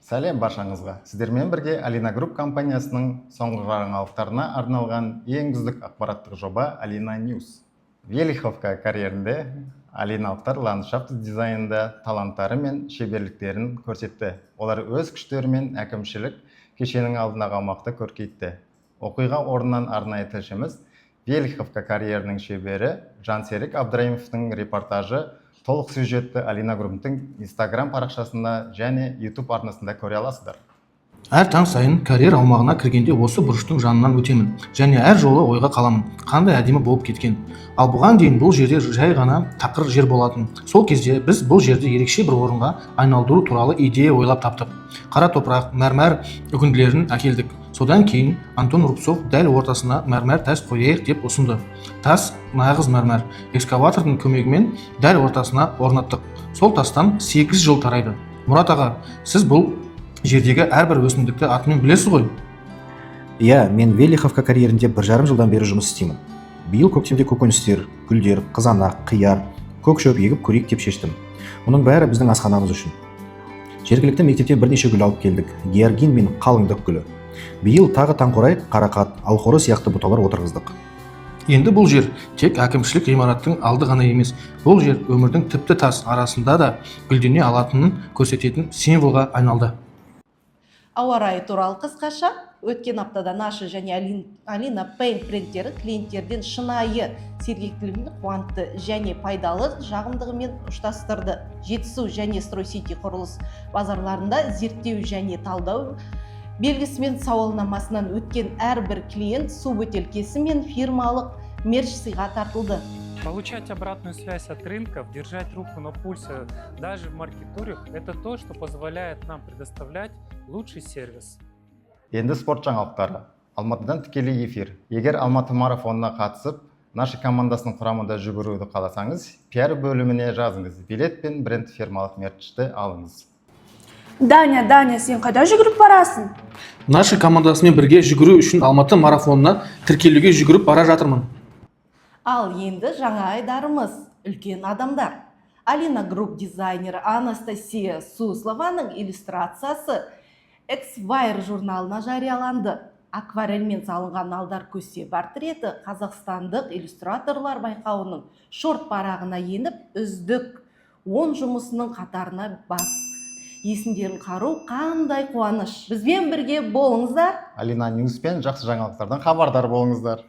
Сәлем баршаңызға. Сіздермен бірге Alina Group компаниясының соңғы жаңалықтарына арналған ең үздік ақпараттық жоба Alina News. Велиховка карьерінде алиналықтар ландшафт дизайнында таланттары мен шеберліктерін көрсетті. Олар өз күштері мен әкімшілік кешенің алдына қалмақты көркейтті. Оқиға орнынан арнайы тілшіміз Велиховка карьерінің шебері Жансерік Абдраимовтың репортажы толық сюжетті Alina Group'тың Instagram парақшасында және YouTube арнасында көре аласыздар. Әр таң сайын карьер аумағына кіргенде осы бұрыштың жанынан өтемін және әр жолы ойға қаламын, қандай әдемі болып кеткен. Ал бұған дейін бұл жерде жай ғана тақыр жер болатын. Сол кезде біз бұл жерді ерекше бір орынға айналдыру туралы идея ойлап таптық. Қара топырақ, мәрмәр үгінділерін әкелдік. Содан кейін Антон Рубцов дәл ортасына мәрмәр тас қояйық деп ұсынды. Тас нағыз мәрмәр. Экскаватордың көмегімен дәл ортасына орнаттық. Сол тастан 8 жыл тарайды. Мұрат аға, сіз бұл жердегі әрбір өсімдікті атымен білесіз ғой? Иә, мен Велиховка карьерінде 1,5 жылдан бері жұмыс істеймін. Биыл көктемде көкөністер, гүлдер, қызанақ, қияр, көк шөп егіп көрейік деп шештім. Мұның бәрі біздің асханамыз үшін. Жергілікті мектептен бірнеше гүл алып келдік. Георгин мен қалыңдық гүлі. Биыл тағы таңқурай, қарақат, алхоры сияқты бұталар отырғыздық. Енді бұл жер тек әкімшілік ғимараттың алды ғана емес, бұл жер өмірдің тіпті тас арасында да гүлдене алатынын көрсететін символға айналды. Ауа райы туралы қысқаша, өткен аптада Наша және Alina Paint брендтері клиенттерден шынайы сергектілігін қуантты және пайдалы жағымдығымен ұштастырды. Жетісу және Стройсити құрылыс базарларында зерттеу және талдау белгісімен сауалнамасынан өткен әрбір клиент су бөтелкесі мен фирмалық мерч сыйға тартылды. Получать обратную связь от рынков, держать руку на пульсе даже в маркетурах – это то, что позволяет нам предоставлять лучший сервис. Енді спорт жаңалықтары. Алматыдан тікелей эфир. Егер Алматы марафонына қатысып, наша командасының құрамында жүгіруді қаласаңыз, пиар бөліміне жазыңыз. Билет пен бренд фирмалық мерчті алыңыз. Даня, сен қайда жүгіріп барасың? Наша командасымен бірге жүгіру үшін Алматы марафонына тіркелуге жүгіріп бара жатырмын. Ал енді жаңа айдарымыз үлкен адамдар. Alina Group дизайнері Анастасия Суслованың иллюстрациясы Esquire журналына жарияланды. Акварельмен салынған алдар көсе портреті қазақстандық иллюстраторлар байқауының шорт парағына еніп, үздік 10 жұмысының қатарына бас. Есімдерін қару қандай қуаныш. Бізбен бірге болыңыздар. Alina News пен жақсы жаңалықтардан хабардар болыңыздар.